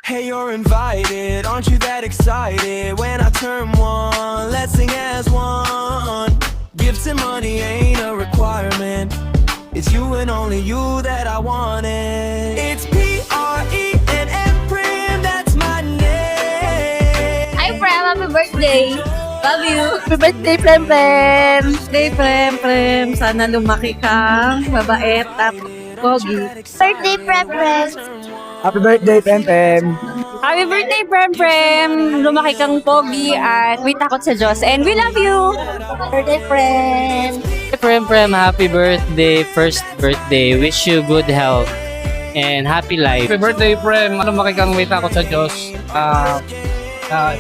Hey, you're invited, aren't you that excited? When I turn one, let's sing as one. Gifts and money ain't a requirement. It's you and only you that I wanted. It's P-R-E-M-M Prim, that's my name. Hi, Prem! Happy birthday! Love you! Happy birthday, Prem Prem! Birthday, Prem Prem! Sana lumaki kang mabait at pogi. Birthday, Prem Prem! Happy birthday, Prem Prem! Happy birthday, Prem Prem! Lumaki kang pogi at may takot sa Diyos. And we love you! Birthday, Prem! Prem Prem, happy birthday, first birthday. Wish you good health and happy life. Happy birthday, Prem. Ano makikang may takot sa Diyos.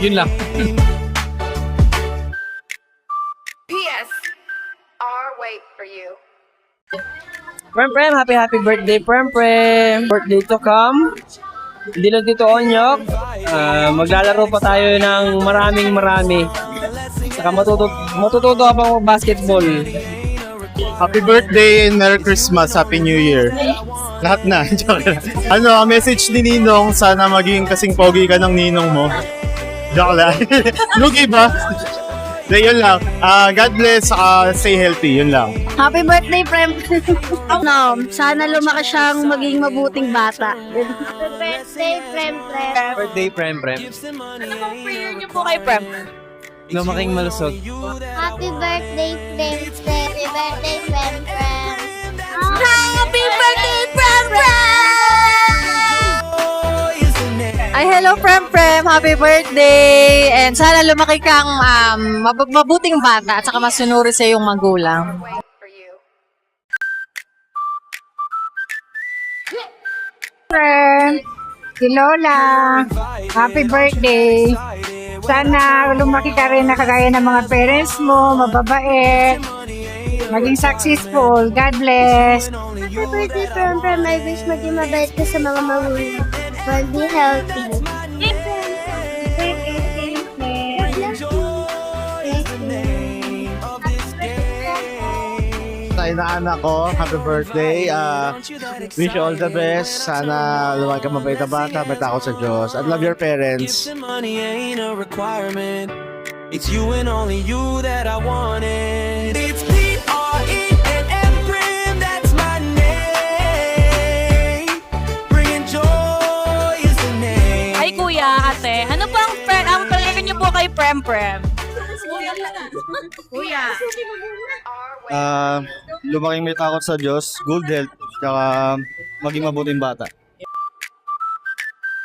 Yun lang. P.S. I'll wait for you. Prem Prem, happy birthday, Prem Prem! Birthday to come. Hindi lang dito Onyok. Maglalaro pa tayo ng marami. Saka matututo ka pang basketball. Happy birthday and Merry Christmas, Happy New Year. Lahat na. Ano, ang message ni Ninong, sana maging kasing pogi ka ng ninong mo. Joke lang. Lugi ba? So, yun lang. God bless, stay healthy, yun lang. Happy birthday, Prem! No, sana lumaki siyang maging mabuting bata. Happy birthday, Prem Prem! Birthday, Prem Prem. Ano pong prayer niyo po kay Prem? Lumaking malusog. Happy birthday, Prem Prem! Happy birthday, Prem Prem! Happy birthday, Prem Prem! Ay, hello, Prem Prem! Happy birthday! And sana lumaki kang mabuting bata at saka masunuri sa iyong magulang. Wait for you. Prem, si Lola, happy birthday. Sana lumaki ka rin na kagaya ng mga parents mo, mababait, maging successful. God bless. Happy birthday, Prem Prem! I wish maging mabait ka sa mga magulang. Be healthy. Sa inaanak ko, happy birthday. Wish you all the best. Sana lumaki ka mabait na bata, may takot sa Diyos. And love your parents. Gifts and money ain't a requirement. It's you and only you that I wanted. It's P-R-E-M-M Prim, that's my name. Bringing joy is the name. Ay, kuya, ate, ano po ang prayer niyo po kay Prem Prem? Kuya. Lumaking may takot sa Diyos, good health, tsaka maging mabuting bata.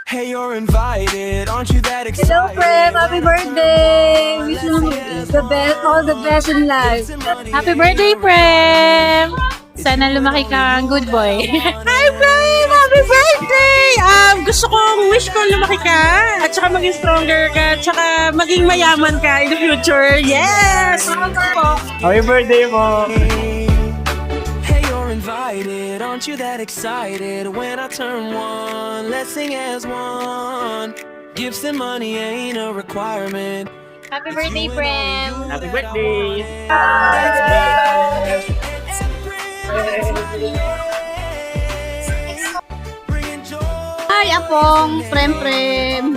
Hey, you're invited, aren't you that excited? Hello, Prem! Happy birthday! Wish you the best, all the best in life. Happy birthday, Prem! Sana lumaki kang good boy. Hi, Prem! Happy birthday! Gusto kong wish ko lumaki ka at saka maging stronger ka at saka maging mayaman ka in the future. Yes! Happy birthday mo! Hey, you're invited, aren't you that excited? When I turn one, let's sing as one. Gifts and money ain't a requirement. Happy birthday, Prem! Happy birthday! Bringing joy. Hi, Apong! Prem Prem!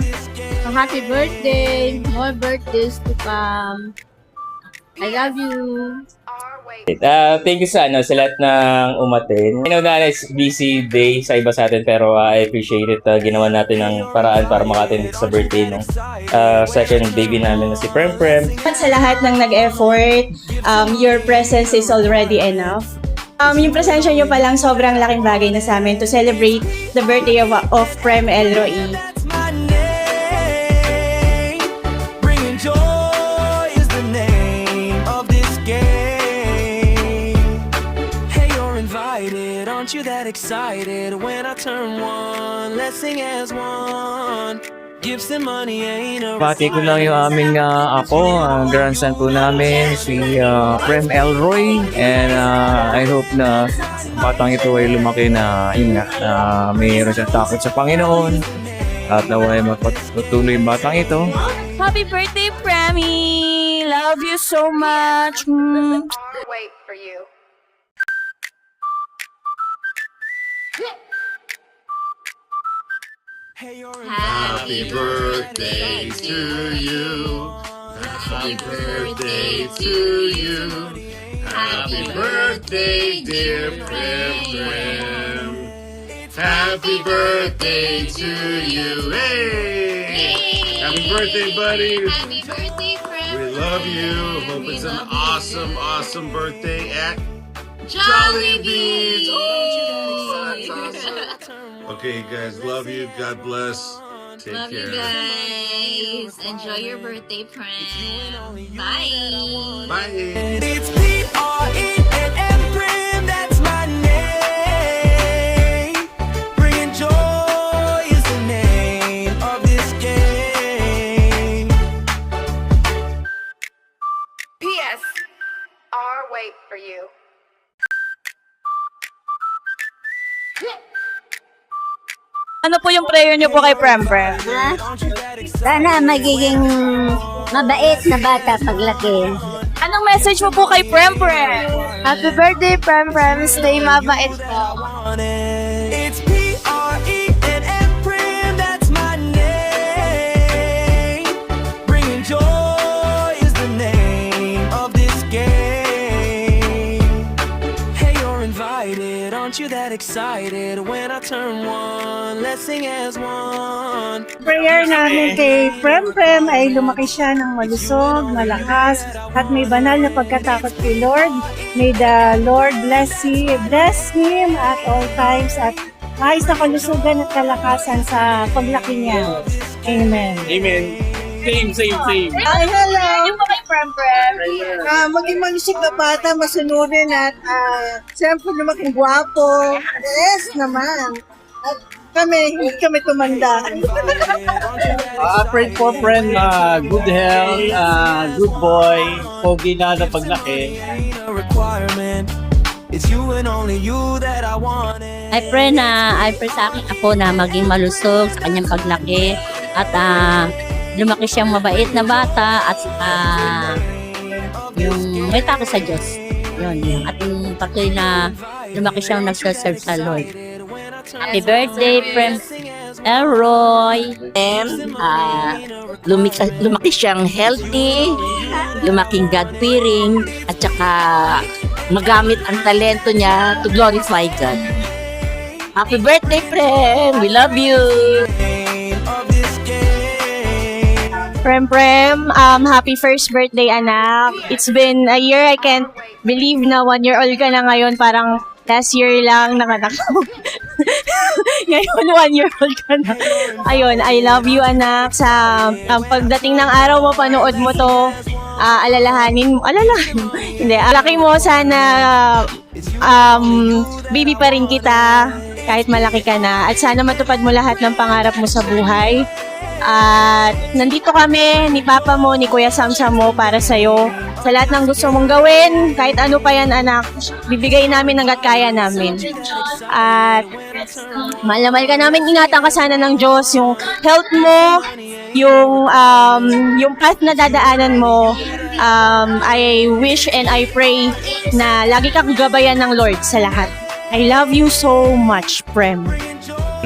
Happy birthday! More birthdays to come. I love you. I'll wait. Thank you sa lahat ng umatin. I know na it's busy day sa iba sa atin pero I appreciate it. Ginawa natin ng paraan para maka-attend sa birthday ng second baby namin na si Prem Prem. Sa lahat ng nag-effort, your presence is already enough. Yung presensya nyo pa lang sobrang laking bagay na sa amin to celebrate the birthday of Prem Elroy. My name, bringing joy is the name of this game. Hey, you're invited, aren't you that excited? When I turn one, let's sing as one. Gifts and money ain't a Pati ko lang yung aming ako, ang grandson po namin, si Prem Elroy. And I hope na batang ito ay lumaki na, yun nga, na mayroon siyang takot sa Panginoon. At naway magpatuloy yung batang ito. Happy birthday, Premi! Love you so much! I'll wait for you. Happy birthday to you. Happy birthday to you. Happy birthday, dear Prem. Happy birthday to you. Hey! Happy birthday, buddy. Happy birthday, friend. We love you. Hope it's an awesome birthday at Jollibee! Oh, that's awesome. Okay, guys, love you. God bless. Take Love care. you guys. Enjoy your birthday, friend. Bye. Bye. It's P-R-E-M-M, Prim, that's my name. Bringing joy is the name of this game. P.S. Our wait for you. Ano po yung prayer niyo po kay Prem? Sana magiging mabait na bata paglaki. Anong message mo po kay Prem? Happy birthday, Prem. Stay mabait po. It's P-R-E-M-M, Prim, that's my name. Bringing joy is the name of this game. Hey, you're invited, aren't you that excited? When I turn one, let's sing as one. Prayer namin kay Prem ay lumaki siya ng malusog, malakas, at may banal na pagkatakot kay Lord. May the Lord bless him at all times at ayos na kalusugan at kalakasan sa paglaki niya. Amen. Amen. Same. Ay, hello! Yung po kay Prem. Maging malusog na bata, masunurin at siyempre lumaking gwapo. Yes naman. At hindi kami tumanda. Pray for friend, good health, good boy, pogi na paglaki. Ain't a requirement. It's you and only you that I want. I pray sa akin ako na maging malusog sa kanyang paglaki at lumaki siyang mabait na bata at yung may takot sa Diyos. Yun. At yung patuloy na lumaki siyang nagsaserve sa Lord. Happy birthday, Prem Elroy. Lumaki siyang healthy, lumaking God-fearing, at saka magamit ang talento niya to glorify God. Happy birthday, Prem! We love you! Prem, happy first birthday, anak. It's been a year. I can't believe na 1 year old ka na ngayon. Parang last year lang nanganak ko. Ngayon, 1 year old ka na. Ayun, I love you, anak. Sa pagdating ng araw mo, panood mo to, alalahanin mo. Hindi, alaki mo, sana baby pa rin kita kahit malaki ka na. At sana matupad mo lahat ng pangarap mo sa buhay. At nandito kami ni Papa mo, ni Kuya Samsam mo para sa'yo. Sa lahat ng gusto mong gawin, kahit ano pa yan, anak, bibigay namin hanggat kaya namin. At mahal na mahal ka namin, ingatan ka sana ng Diyos, yung health mo, yung path na dadaanan mo. I wish and I pray na lagi kang gabayan ng Lord sa lahat. I love you so much, Prem.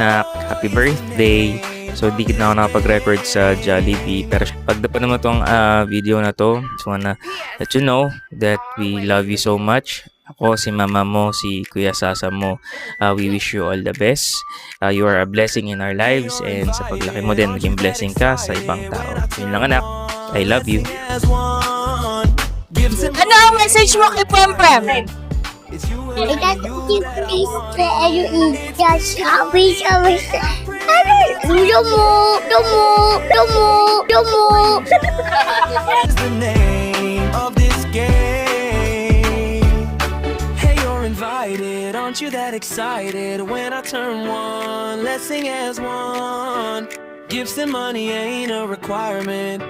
Happy birthday. So, di na ako nakapag-record sa Jollibee. Pero pag naman mo itong video na to, just wanna let you know that we love you so much. Ako, si mama mo, si Kuya Sasa mo, we wish you all the best. You are a blessing in our lives, and sa paglaki mo din, maging blessing ka sa ibang tao. Yun lang, anak. I love you. Ano ang message mo kay Prem? Is the name of this game. Hey, you're invited, aren't you that excited? When I turn one, let's sing as one. Gifts and money ain't a requirement.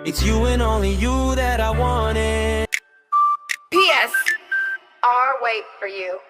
It's you and only you that I wanted. P.S. Our wait for you.